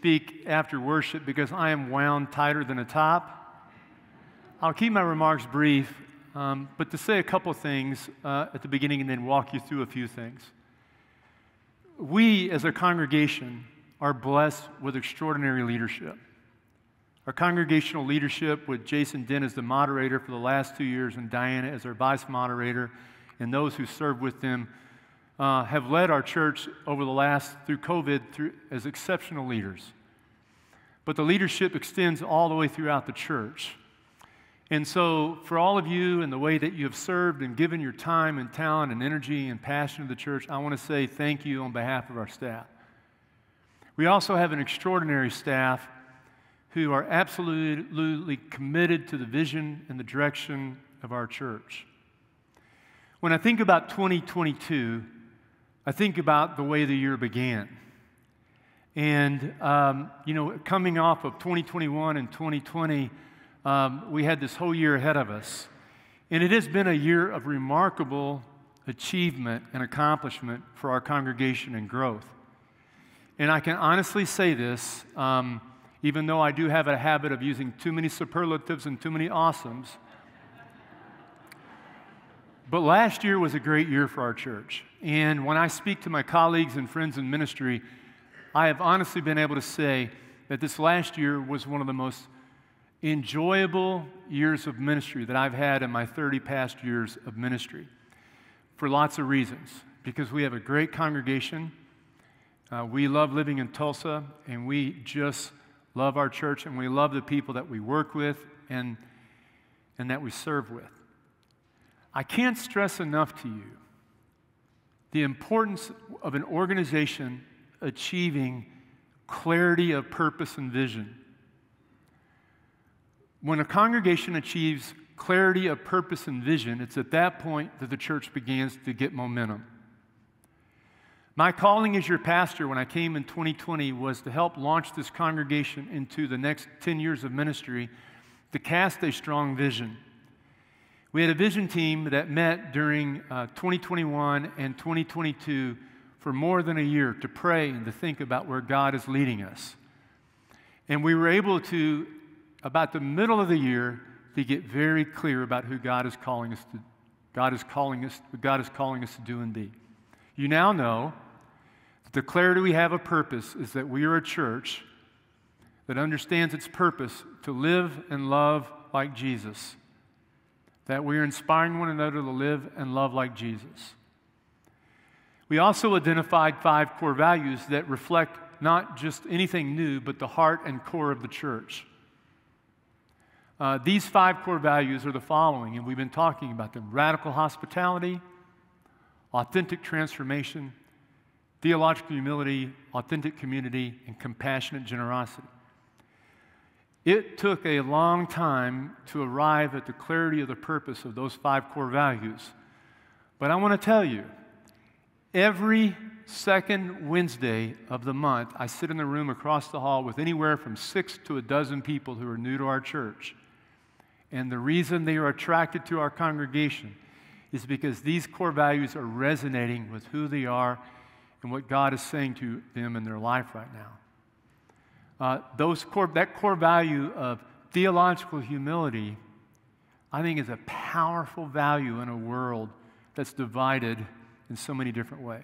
speak after worship because I am wound tighter than a top. I'll keep my remarks brief, but to say a couple things at the beginning and then walk you through a few things. We, as a congregation, are blessed with extraordinary leadership. Our congregational leadership, with Jason Dent as the moderator for the last 2 years and Diana as our vice moderator, and those who serve with them, have led our church over the last, through COVID, as exceptional leaders. But the leadership extends all the way throughout the church. And so, for all of you and the way that you have served and given your time and talent and energy and passion to the church, I want to say thank you on behalf of our staff. We also have an extraordinary staff who are absolutely committed to the vision and the direction of our church. When I think about 2022, I think about the way the year began. And, coming off of 2021 and 2020, we had this whole year ahead of us. And it has been a year of remarkable achievement and accomplishment for our congregation and growth. And I can honestly say this, even though I do have a habit of using too many superlatives and too many awesomes. But last year was a great year for our church. And when I speak to my colleagues and friends in ministry, I have honestly been able to say that this last year was one of the most enjoyable years of ministry that I've had in my 30 past years of ministry, for lots of reasons. Because we have a great congregation. We love living in Tulsa, and we just love our church, and we love the people that we work with and that we serve with. I can't stress enough to you the importance of an organization achieving clarity of purpose and vision. When a congregation achieves clarity of purpose and vision, it's at that point that the church begins to get momentum. My calling as your pastor when I came in 2020 was to help launch this congregation into the next 10 years of ministry, to cast a strong vision. We had a vision team that met during 2021 and 2022 for more than a year to pray and to think about where God is leading us. And we were able to, about the middle of the year, to get very clear about who God is calling us to do and be. You now know that the clarity we have of purpose is that we are a church that understands its purpose to live and love like Jesus, that we are inspiring one another to live and love like Jesus. We also identified 5 core values that reflect not just anything new, but the heart and core of the church. These 5 core values are the following, and we've been talking about them: radical hospitality, authentic transformation, theological humility, authentic community, and compassionate generosity. It took a long time to arrive at the clarity of the purpose of those 5 core values. But I want to tell you, every second Wednesday of the month, I sit in the room across the hall with anywhere from 6 to a dozen people who are new to our church. And the reason they are attracted to our congregation is because these core values are resonating with who they are and what God is saying to them in their life right now. That core value of theological humility, I think, is a powerful value in a world that's divided in so many different ways.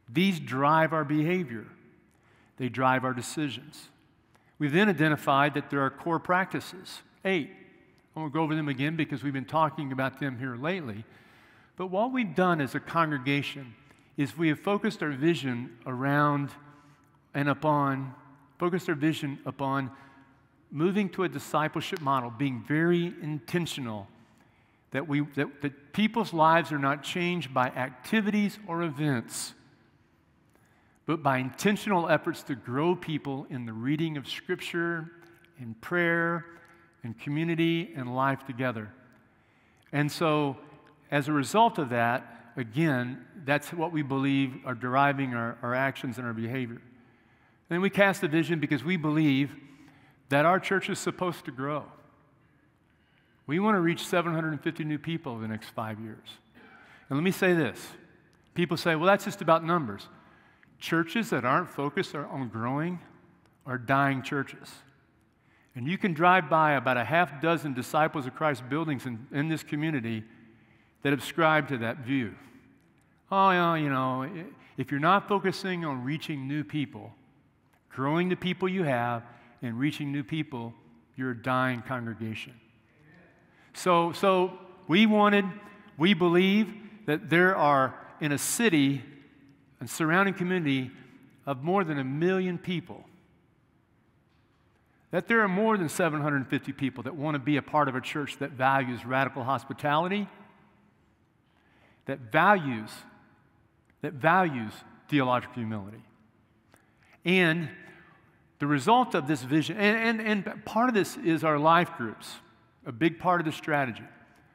These drive our behavior. They drive our decisions. We've then identified that there are core practices, 8. I won't go over them again because we've been talking about them here lately. But what we've done as a congregation is we have focused our vision upon moving to a discipleship model, being very intentional, that people's lives are not changed by activities or events, but by intentional efforts to grow people in the reading of Scripture, in prayer, in community, and life together. And so, as a result of that, again, that's what we believe are deriving our actions and our behavior. And then we cast a vision because we believe that our church is supposed to grow. We want to reach 750 new people in the next 5 years. And let me say this. People say, well, that's just about numbers. Churches that aren't focused on growing are dying churches. And you can drive by about a half dozen Disciples of Christ buildings in this community that ascribe to that view. Oh, yeah, you know, if you're not focusing on reaching new people, growing the people you have, and reaching new people, you're a dying congregation. So we believe that there are, in a city and surrounding community of more than 1 million people, that there are more than 750 people that want to be a part of a church that values radical hospitality, that values theological humility. And the result of this vision, and part of this is our life groups, a big part of the strategy.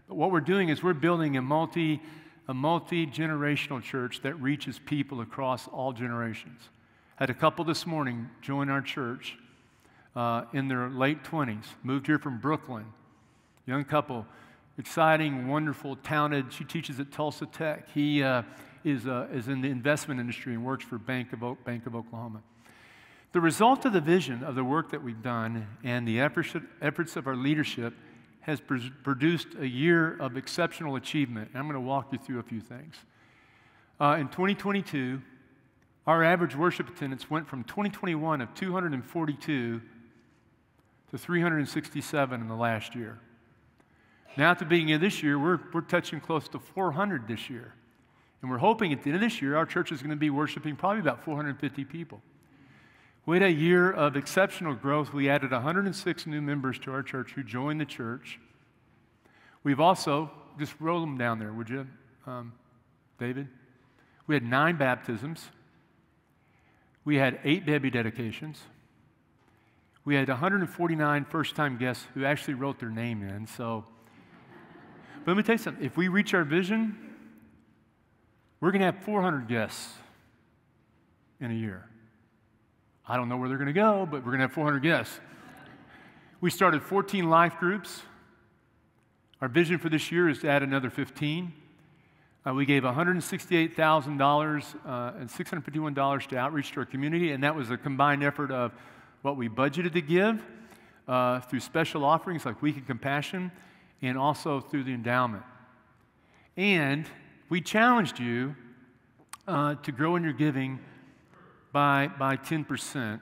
But what we're doing is we're building a multi-generational church that reaches people across all generations. I had a couple this morning join our church in their late 20s, moved here from Brooklyn, young couple, exciting, wonderful, talented. She teaches at Tulsa Tech. He is in the investment industry and works for Bank of Oklahoma. The result of the vision of the work that we've done and the efforts of our leadership has produced a year of exceptional achievement. And I'm going to walk you through a few things. In 2022, our average worship attendance went from 2021 of 242 to 367 in the last year. Now at the beginning of this year, we're touching close to 400 this year. And we're hoping at the end of this year, our church is going to be worshiping probably about 450 people. We had a year of exceptional growth. We added 106 new members to our church who joined the church. We've also, just roll them down there, would you, David? We had 9 baptisms. We had 8 baby dedications. We had 149 first-time guests who actually wrote their name in. But let me tell you something. If we reach our vision, we're going to have 400 guests in a year. I don't know where they're going to go, but we're going to have 400 guests. We started 14 life groups. Our vision for this year is to add another 15. We gave $168,000 and $651 to outreach to our community, and that was a combined effort of what we budgeted to give through special offerings like Week of Compassion and also through the endowment. And we challenged you to grow in your giving by 10%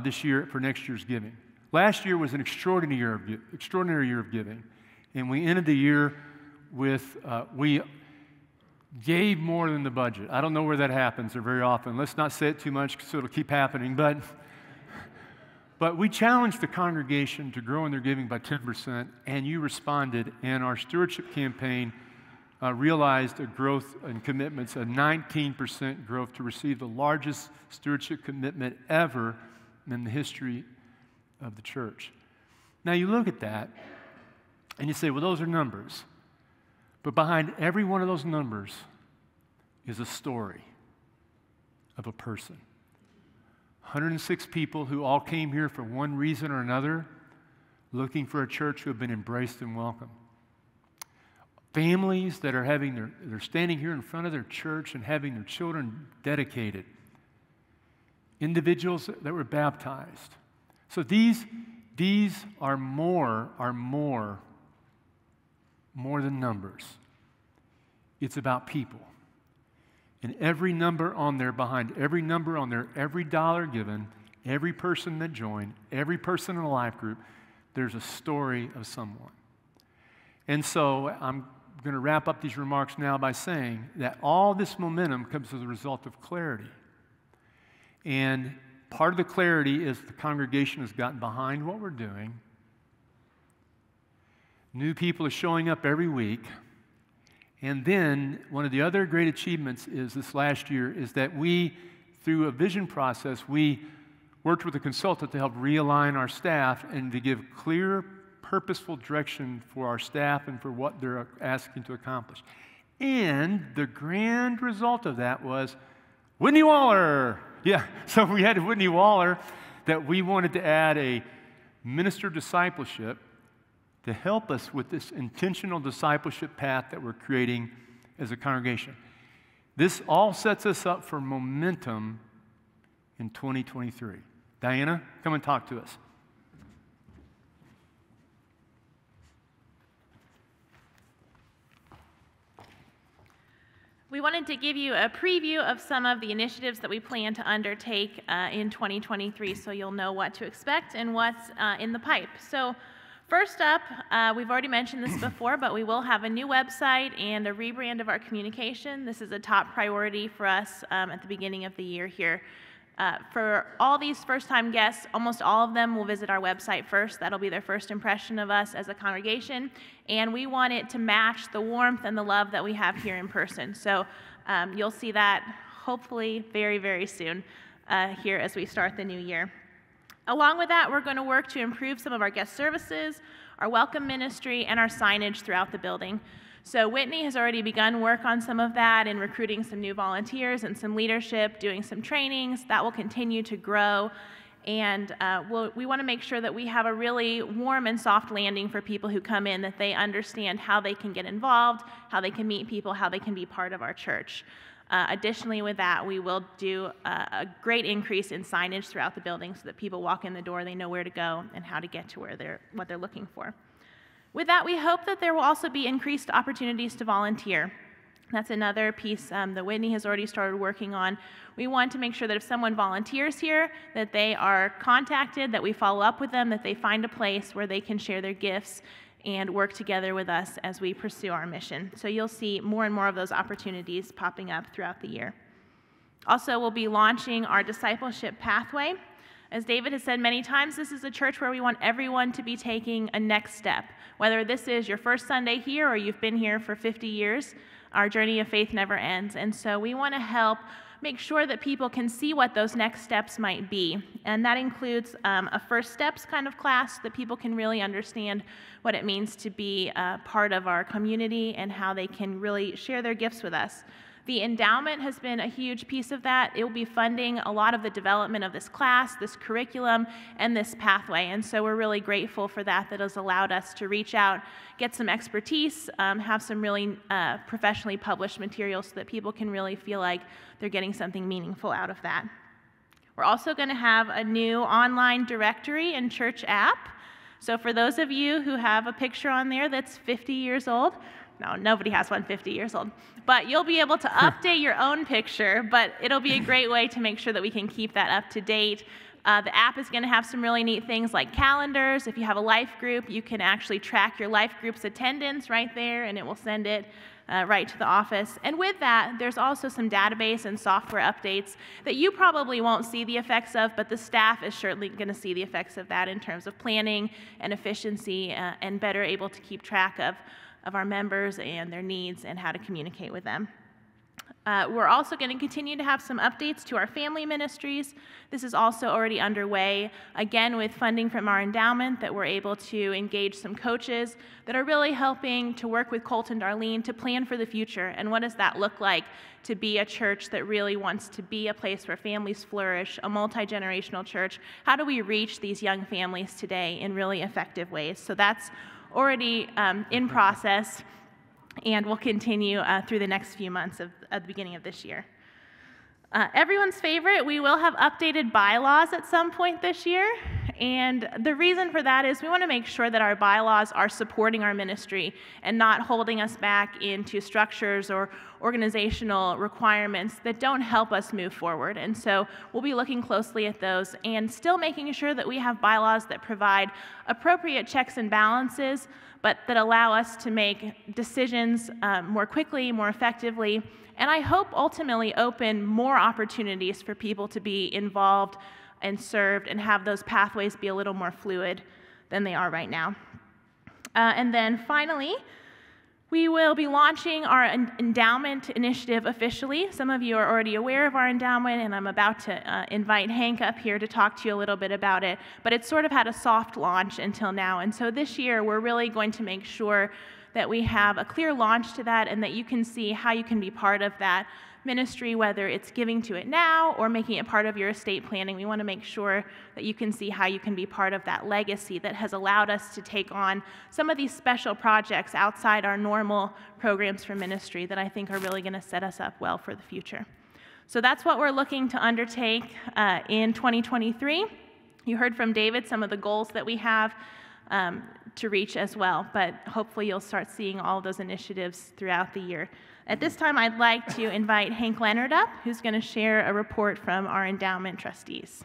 this year for next year's giving. Last year was an extraordinary year of giving, and we ended the year with, we gave more than the budget. I don't know where that happens or very often. Let's not say it too much so it'll keep happening, but we challenged the congregation to grow in their giving by 10%, and you responded, and our stewardship campaign realized a growth in commitments, a 19% growth to receive the largest stewardship commitment ever in the history of the church. Now you look at that and you say, well, those are numbers. But behind every one of those numbers is a story of a person. 106 people who all came here for one reason or another, looking for a church who have been embraced and welcomed. Families that are they're standing here in front of their church and having their children dedicated. Individuals that were baptized. So these are more than numbers. It's about people. And every number on there, behind every number on there, every dollar given, every person that joined, every person in a life group, there's a story of someone. And so I'm going to wrap up these remarks now by saying that all this momentum comes as a result of clarity. And part of the clarity is the congregation has gotten behind what we're doing. New people are showing up every week. And then one of the other great achievements is this last year is that we, through a vision process, we worked with a consultant to help realign our staff and to give clear, purposeful direction for our staff and for what they're asking to accomplish. And the grand result of that was Whitney Waller. Yeah, so we had Whitney Waller that we wanted to add a minister of discipleship to help us with this intentional discipleship path that we're creating as a congregation. This all sets us up for momentum in 2023. Diana, come and talk to us. We wanted to give you a preview of some of the initiatives that we plan to undertake in 2023, so you'll know what to expect and what's in the pipe. So first up, we've already mentioned this before, but we will have a new website and a rebrand of our communication. This is a top priority for us at the beginning of the year here. For all these first-time guests, almost all of them will visit our website first. That'll be their first impression of us as a congregation, and we want it to match the warmth and the love that we have here in person. So you'll see that hopefully very, very soon here as we start the new year. Along with that, we're going to work to improve some of our guest services, our welcome ministry, and our signage throughout the building. So Whitney has already begun work on some of that in recruiting some new volunteers and some leadership, doing some trainings. That will continue to grow. And we want to make sure that we have a really warm and soft landing for people who come in, that they understand how they can get involved, how they can meet people, how they can be part of our church. Additionally, with that, we will do a great increase in signage throughout the building so that people walk in the door, they know where to go and how to get to what they're looking for. With that, we hope that there will also be increased opportunities to volunteer. That's another piece that Whitney has already started working on. We want to make sure that if someone volunteers here, that they are contacted, that we follow up with them, that they find a place where they can share their gifts and work together with us as we pursue our mission. So you'll see more and more of those opportunities popping up throughout the year. Also, we'll be launching our discipleship pathway. As David has said many times, this is a church where we want everyone to be taking a next step. Whether this is your first Sunday here or you've been here for 50 years, our journey of faith never ends. And so we want to help make sure that people can see what those next steps might be. And that includes a first steps kind of class so that people can really understand what it means to be part of our community and how they can really share their gifts with us. The endowment has been a huge piece of that. It will be funding a lot of the development of this class, this curriculum, and this pathway. And so we're really grateful for that has allowed us to reach out, get some expertise, have some really professionally published materials so that people can really feel like they're getting something meaningful out of that. We're also going to have a new online directory and church app. So for those of you who have a picture on there that's 50 years old, no, nobody has one 50 years old. But you'll be able to update your own picture, but it'll be a great way to make sure that we can keep that up to date. The app is going to have some really neat things like calendars. If you have a life group, you can actually track your life group's attendance right there, and it will send it right to the office. And with that, there's also some database and software updates that you probably won't see the effects of, but the staff is certainly going to see the effects of that in terms of planning and efficiency and better able to keep track of our members and their needs and how to communicate with them. We're also going to continue to have some updates to our family ministries. This is also already underway, again with funding from our endowment, that we're able to engage some coaches that are really helping to work with Colt and Darlene to plan for the future. And what does that look like to be a church that really wants to be a place where families flourish, a multi-generational church? How do we reach these young families today in really effective ways? So that's already in process, and will continue through the next few months at the beginning of this year. Everyone's favorite, we will have updated bylaws at some point this year, and the reason for that is we want to make sure that our bylaws are supporting our ministry and not holding us back into structures or organizational requirements that don't help us move forward. And so we'll be looking closely at those and still making sure that we have bylaws that provide appropriate checks and balances, but that allow us to make decisions more quickly, more effectively, and I hope ultimately open more opportunities for people to be involved and served and have those pathways be a little more fluid than they are right now. And then finally, we will be launching our endowment initiative officially. Some of you are already aware of our endowment, and I'm about to invite Hank up here to talk to you a little bit about it, but it's sort of had a soft launch until now. And so this year, we're really going to make sure that we have a clear launch to that and that you can see how you can be part of that ministry, whether it's giving to it now or making it part of your estate planning. We want to make sure that you can see how you can be part of that legacy that has allowed us to take on some of these special projects outside our normal programs for ministry that I think are really going to set us up well for the future. So that's what we're looking to undertake in 2023. You heard from David some of the goals that we have to reach as well, but hopefully you'll start seeing all of those initiatives throughout the year. At this time, I'd like to invite Hank Leonard up, who's going to share a report from our endowment trustees.